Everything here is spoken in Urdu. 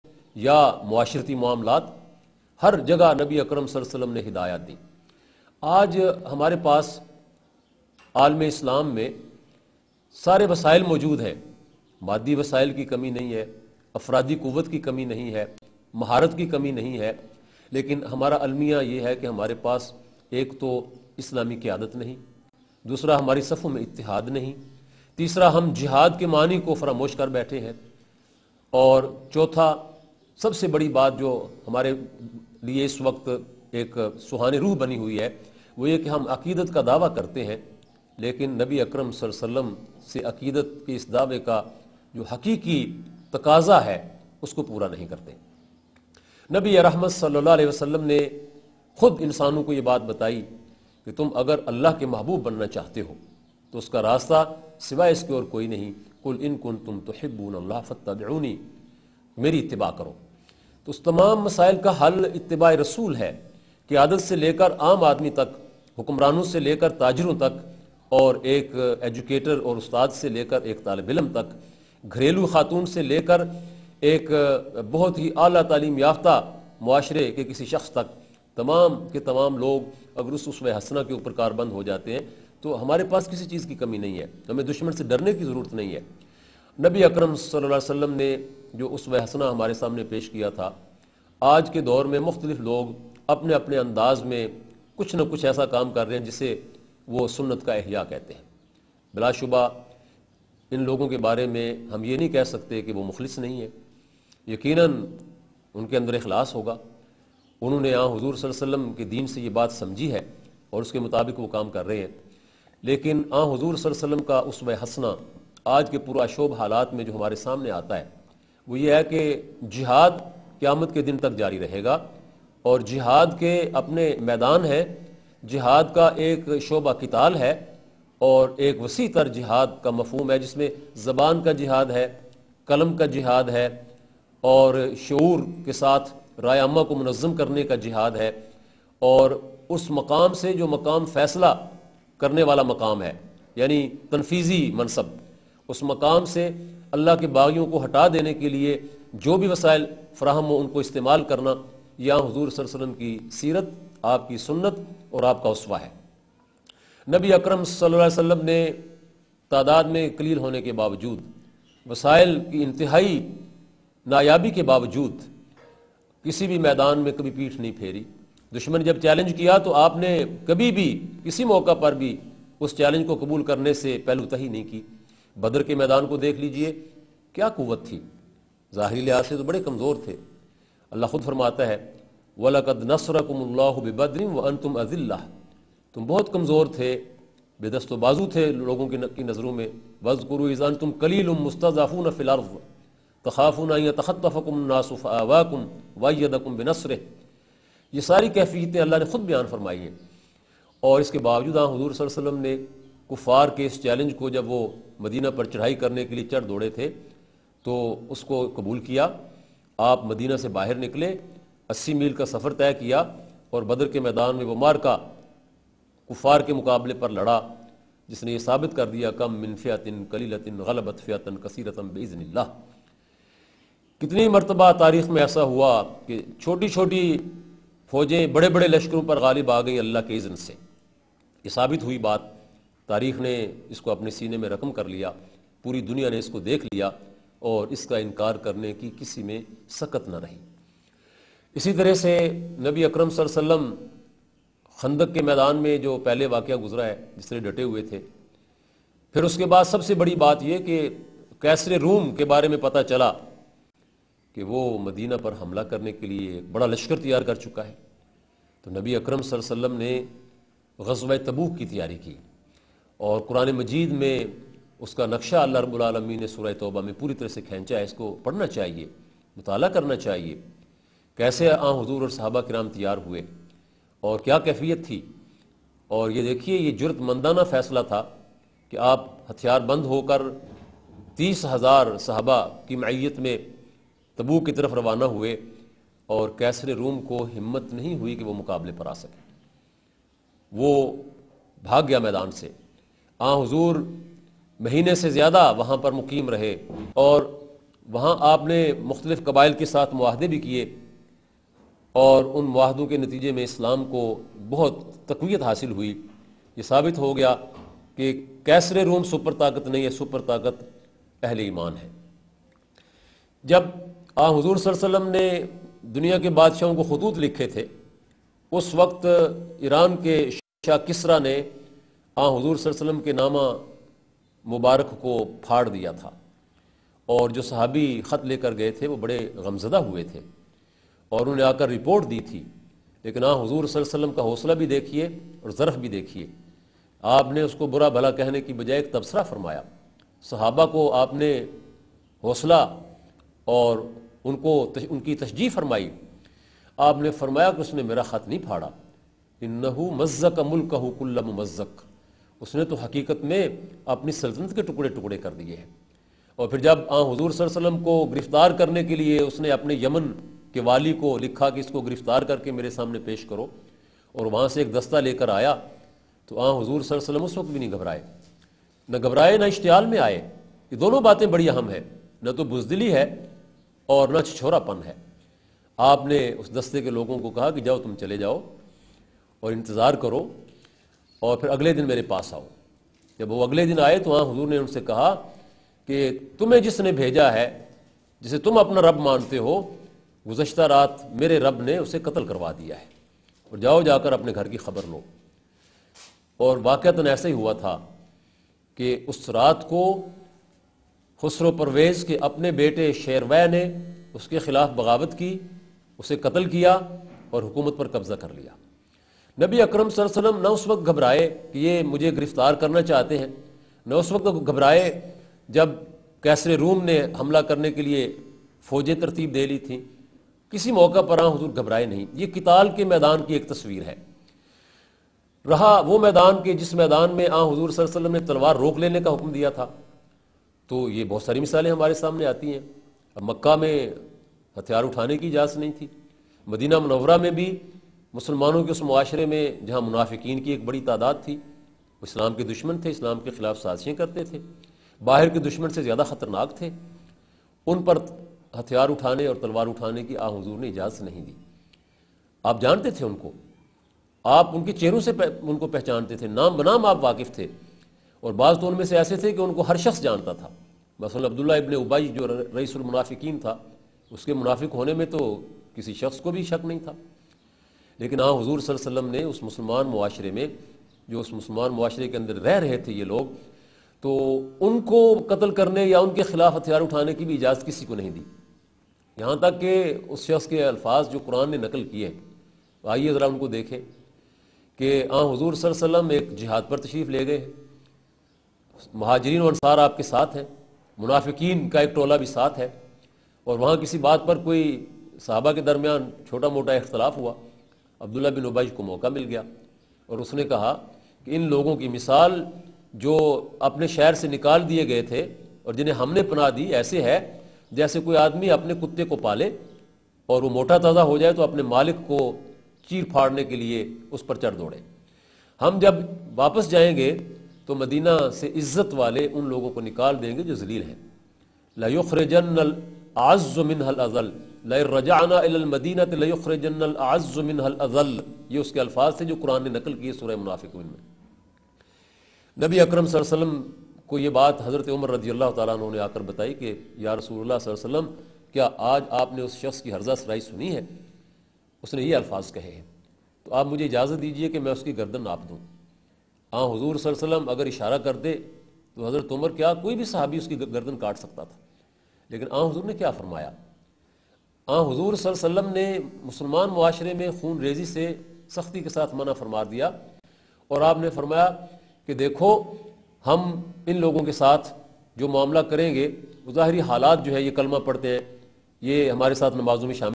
یا معاشرتی معاملات، ہر جگہ نبی اکرم صلی اللہ علیہ وسلم نے ہدایات دی۔ آج ہمارے پاس عالم اسلام میں سارے وسائل موجود ہیں، مادی وسائل کی کمی نہیں ہے، افرادی قوت کی کمی نہیں ہے، مہارت کی کمی نہیں ہے، لیکن ہمارا المیہ یہ ہے کہ ہمارے پاس ایک تو اسلامی قیادت نہیں، دوسرا ہماری صفوں میں اتحاد نہیں، تیسرا ہم جہاد کے معنی کو فراموش کر بیٹھے ہیں، اور چوتھا سب سے بڑی بات جو ہمارے لیے اس وقت ایک سہانی روح بنی ہوئی ہے وہ یہ کہ ہم عقیدت کا دعویٰ کرتے ہیں، لیکن نبی اکرم صلی اللہ علیہ وسلم سے عقیدت کے اس دعوے کا جو حقیقی تقاضا ہے اس کو پورا نہیں کرتے۔ نبی رحمت صلی اللہ علیہ وسلم نے خود انسانوں کو یہ بات بتائی کہ تم اگر اللہ کے محبوب بننا چاہتے ہو تو اس کا راستہ سوائے اس کے اور کوئی نہیں، قل ان کنتم تحبون اللہ فاتبعونی، میری اتباع کرو۔ تو اس تمام مسائل کا حل اتباع رسول ہے، قیادت سے لے کر عام آدمی تک، حکمرانوں سے لے کر تاجروں تک، اور ایک ایجوکیٹر اور استاد سے لے کر ایک طالب علم تک، گھریلو خاتون سے لے کر ایک بہت ہی اعلیٰ تعلیم یافتہ معاشرے کے کسی شخص تک، تمام کے تمام لوگ اگر اس اسوہ حسنہ کے اوپر کاربند ہو جاتے ہیں تو ہمارے پاس کسی چیز کی کمی نہیں ہے، ہمیں دشمن سے ڈرنے کی ضرورت نہیں ہے۔ نبی اکرم صلی اللہ علیہ وسلم نے جو اسوہ حسنہ ہمارے سامنے پیش کیا تھا، آج کے دور میں مختلف لوگ اپنے اپنے انداز میں کچھ نہ کچھ ایسا کام کر رہے ہیں جسے وہ سنت کا احیاء کہتے ہیں۔ بلا شبہ ان لوگوں کے بارے میں ہم یہ نہیں کہہ سکتے کہ وہ مخلص نہیں ہیں، یقیناً ان کے اندر اخلاص ہوگا، انہوں نے حضور صلی اللہ علیہ وسلم کے دین سے یہ بات سمجھی ہے اور اس کے مطابق وہ کام کر رہے ہیں، لیکن حضور صلی اللہ علیہ وسلم کا اسوہ حسنہ آج کے پرآشوب حالات میں جو ہمارے سامنے آتا ہے وہ یہ ہے کہ جہاد قیامت کے دن تک جاری رہے گا، اور جہاد کے اپنے میدان ہیں، جہاد کا ایک شعبہ قتال ہے اور ایک وسیع تر جہاد کا مفہوم ہے جس میں زبان کا جہاد ہے، قلم کا جہاد ہے، اور شعور کے ساتھ رائے عامہ کو منظم کرنے کا جہاد ہے، اور اس مقام سے جو مقام فیصلہ کرنے والا مقام ہے، یعنی تنفیذی منصب، اس مقام سے اللہ کے باغیوں کو ہٹا دینے کے لیے جو بھی وسائل فراہم ہو ان کو استعمال کرنا، یا حضور صلی اللہ علیہ وسلم کی سیرت، آپ کی سنت اور آپ کا اسوہ ہے۔ نبی اکرم صلی اللہ علیہ وسلم نے تعداد میں قلیل ہونے کے باوجود، وسائل کی انتہائی نایابی کے باوجود کسی بھی میدان میں کبھی پیٹھ نہیں پھیری۔ دشمن جب چیلنج کیا تو آپ نے کبھی بھی کسی موقع پر بھی اس چیلنج کو قبول کرنے سے پہلو تہی نہیں کی۔ بدر کے میدان کو دیکھ لیجئے، کیا قوت تھی، ظاہری لحاظ سے تو بڑے کمزور تھے۔ اللہ خود فرماتا ہے وَلَقَدْ نَصْرَكُمُ اللَّهُ بِبَدْرٍ وَأَنْتُمْ أَذِلَّةٌ، تم بہت کمزور تھے، بے دست و بازو تھے لوگوں کی نظروں میں۔ وَاذْكُرُوا إِذْ أَنْتُمْ قَلِيلٌ مُسْتَضْعَفُونَ فِي الْأَرْضِ تَخَافُونَ أَنْ يَتَخَطَّفَكُمُ النَّاسُ فَآوَاكُمْ وَأَيَّدَكُمْ بِنَصْرِهِ، یہ ساری کیفیتیں اللہ نے خود بیان فرمائی ہیں، اور اس کے باوجود حضور صلی اللہ علیہ وسلم نے کفار کے اس چیلنج کو، جب وہ مدینہ پر چڑھائی کرنے کے لیے چڑھ دوڑے تھے، تو اس کو قبول کیا۔ آپ مدینہ سے باہر نکلے، 80 میل کا سفر طے کیا، اور بدر کے میدان میں وہ معرکہ کفار کے مقابلے پر لڑا جس نے یہ ثابت کر دیا کم من فئۃ قلیلۃ غلبت فئۃ کثیرۃ باذن اللہ۔ کتنی مرتبہ تاریخ میں ایسا ہوا کہ چھوٹی چھوٹی فوجیں بڑے بڑے لشکروں پر غالب آ گئیں اللہ کے اذن سے۔ یہ ثابت ہوئی بات، تاریخ نے اس کو اپنے سینے میں رقم کر لیا، پوری دنیا نے اس کو دیکھ لیا، اور اس کا انکار کرنے کی کسی میں سکت نہ رہی۔ اسی طرح سے نبی اکرم صلی اللہ علیہ وسلم خندق کے میدان میں جو پہلے واقعہ گزرا ہے جس طرح ڈٹے ہوئے تھے، پھر اس کے بعد سب سے بڑی بات یہ کہ کیسر روم کے بارے میں پتہ چلا کہ وہ مدینہ پر حملہ کرنے کے لیے ایک بڑا لشکر تیار کر چکا ہے، تو نبی اکرم صلی اللہ علیہ وسلم نے غزوہ تبوک کی تیاری کی، اور قرآن مجید میں اس کا نقشہ اللہ رب العالمین نے سورہ توبہ میں پوری طرح سے کھینچا ہے۔ اس کو پڑھنا چاہیے، مطالعہ کرنا چاہیے، کیسے حضور اور صحابہ کرام تیار ہوئے اور کیا کیفیت تھی۔ اور یہ دیکھیے، یہ جرأت مندانہ فیصلہ تھا کہ آپ ہتھیار بند ہو کر 30,000 صحابہ کی معیت میں تبوک کی طرف روانہ ہوئے، اور کیسر روم کو ہمت نہیں ہوئی کہ وہ مقابلے پر آ سکے، وہ بھاگ گیا میدان سے۔ حضور مہینے سے زیادہ وہاں پر مقیم رہے، اور وہاں آپ نے مختلف قبائل کے ساتھ معاہدے بھی کیے، اور ان معاہدوں کے نتیجے میں اسلام کو بہت تقویت حاصل ہوئی۔ یہ ثابت ہو گیا کہ کیسر روم سپر طاقت نہیں ہے، سپر طاقت اہل ایمان ہے۔ جب حضور صلی اللہ علیہ وسلم نے دنیا کے بادشاہوں کو خطوط لکھے تھے، اس وقت ایران کے شاہ کسریٰ نے حضور صلی اللہ علیہ وسلم کے نامہ مبارک کو پھاڑ دیا تھا، اور جو صحابی خط لے کر گئے تھے وہ بڑے غمزدہ ہوئے تھے، اور انہوں نے آ کر رپورٹ دی تھی۔ لیکن حضور صلی اللہ علیہ وسلم کا حوصلہ بھی دیکھیے اور ظرف بھی دیکھیے۔ آپ نے اس کو برا بھلا کہنے کی بجائے ایک تبصرہ فرمایا، صحابہ کو آپ نے حوصلہ اور ان کی تشجیع فرمائی۔ آپ نے فرمایا کہ اس نے میرا خط نہیں پھاڑا، انہو مزق ملکہ کل ممزق، اس نے تو حقیقت میں اپنی سلطنت کے ٹکڑے ٹکڑے کر دیے ہیں۔ اور پھر جب حضور صلی اللہ علیہ وسلم کو گرفتار کرنے کے لیے اس نے اپنے یمن کے والی کو لکھا کہ اس کو گرفتار کر کے میرے سامنے پیش کرو، اور وہاں سے ایک دستہ لے کر آیا، تو حضور صلی اللہ علیہ وسلم اس وقت بھی نہیں گھبرائے، نہ اشتعال میں آئے۔ یہ دونوں باتیں بڑی اہم ہیں، نہ تو بزدلی ہے اور نہ چھچھورا پن ہے۔ آپ نے اس دستے کے لوگوں کو کہا کہ جاؤ تم چلے جاؤ اور انتظار کرو، اور پھر اگلے دن میرے پاس آؤ۔ جب وہ اگلے دن آئے تو حضور نے ان سے کہا کہ تمہیں جس نے بھیجا ہے، جسے تم اپنا رب مانتے ہو، گزشتہ رات میرے رب نے اسے قتل کروا دیا ہے، اور جاؤ جا کر اپنے گھر کی خبر لو۔ اور واقعتاً ایسا ہی ہوا تھا کہ اس رات کو خسرو پرویز کے اپنے بیٹے شیروے نے اس کے خلاف بغاوت کی، اسے قتل کیا اور حکومت پر قبضہ کر لیا۔ نبی اکرم صلی اللہ علیہ وسلم نہ اس وقت گھبرائے کہ یہ مجھے گرفتار کرنا چاہتے ہیں، نہ اس وقت گھبرائے جب کیسر روم نے حملہ کرنے کے لیے فوجیں ترتیب دے لی تھیں۔ کسی موقع پر حضور گھبرائے نہیں۔ یہ قتال کے میدان کی ایک تصویر ہے۔ رہا وہ میدان کہ جس میدان میں حضور صلی اللہ علیہ وسلم نے تلوار روک لینے کا حکم دیا تھا، تو یہ بہت ساری مثالیں ہمارے سامنے آتی ہیں۔ اب مکہ میں ہتھیار اٹھانے کی اجازت نہیں تھی، مدینہ منورہ میں بھی مسلمانوں کے اس معاشرے میں جہاں منافقین کی ایک بڑی تعداد تھی، وہ اسلام کے دشمن تھے، اسلام کے خلاف سازشیں کرتے تھے، باہر کے دشمن سے زیادہ خطرناک تھے، ان پر ہتھیار اٹھانے اور تلوار اٹھانے کی حضور نے اجازت نہیں دی۔ آپ جانتے تھے ان کو، آپ ان کے چہروں سے ان کو پہچانتے تھے، نام بنام آپ واقف تھے، اور بعض تو ان میں سے ایسے تھے کہ ان کو ہر شخص جانتا تھا۔ مثلا عبداللہ ابن ابی جو رئیس المنافقین تھا، اس کے منافق ہونے میں تو کسی شخص کو بھی شک نہیں تھا۔ لیکن حضور صلی اللہ علیہ وسلم نے اس مسلمان معاشرے میں، جو اس مسلمان معاشرے کے اندر رہ رہے تھے یہ لوگ، تو ان کو قتل کرنے یا ان کے خلاف ہتھیار اٹھانے کی بھی اجازت کسی کو نہیں دی، یہاں تک کہ اس شخص کے الفاظ جو قرآن نے نقل کیے، آئیے ذرا ان کو دیکھیں کہ حضور صلی اللہ علیہ وسلم ایک جہاد پر تشریف لے گئے، مہاجرین و انصار آپ کے ساتھ ہیں، منافقین کا ایک ٹولہ بھی ساتھ ہے، اور وہاں کسی بات پر کوئی صحابہ کے درمیان چھوٹا موٹا اختلاف ہوا، عبداللہ بن ابی کو موقع مل گیا، اور اس نے کہا کہ ان لوگوں کی مثال جو اپنے شہر سے نکال دیے گئے تھے اور جنہیں ہم نے پناہ دی، ایسے ہے جیسے کوئی آدمی اپنے کتے کو پالے اور وہ موٹا تازہ ہو جائے تو اپنے مالک کو چیر پھاڑنے کے لیے اس پر چڑھ دوڑے۔ ہم جب واپس جائیں گے تو مدینہ سے عزت والے ان لوگوں کو نکال دیں گے جو ذلیل ہیں۔ لَيُخْرِجَنَّ الْأَعَزُّ مِنْهَا الْأَذَلَّ لَئِن رَجَعْنَا إِلَى الْمَدِينَةِ لَيُخْرِجَنَّ الْأَعَزُّ مِنْهَا الْأَذَلَّ، یہ اس کے الفاظ تھے جو قرآن نے نقل کیے سورہ منافقون میں۔ نبی اکرم صلی اللہ علیہ وسلم کو یہ بات حضرت عمر رضی اللہ تعالیٰ عنہ نے آ کر بتائی کہ یا رسول اللہ صلی اللہ علیہ وسلم، کیا آج آپ نے اس شخص کی ہرزہ سرائی سنی ہے؟ اس نے یہ الفاظ کہے ہیں، تو آپ مجھے اجازت دیجئے کہ میں اس کی گردن ناپ دوں۔ حضور صلی اللہ علیہ وسلم اگر اشارہ کر دے تو حضرت عمر کیا کوئی بھی صحابی اس کی گردن کاٹ سکتا تھا، لیکن حضور نے کیا فرمایا؟ حضور صلی اللہ علیہ وسلم نے مسلمان معاشرے میں خون ریزی سے سختی کے ساتھ منع فرما دیا، اور آپ نے فرمایا کہ دیکھو ہم ان لوگوں کے ساتھ جو معاملہ کریں گے، ظاہری حالات جو ہے یہ کلمہ پڑھتے ہیں، یہ ہمارے ساتھ نمازوں میں شامل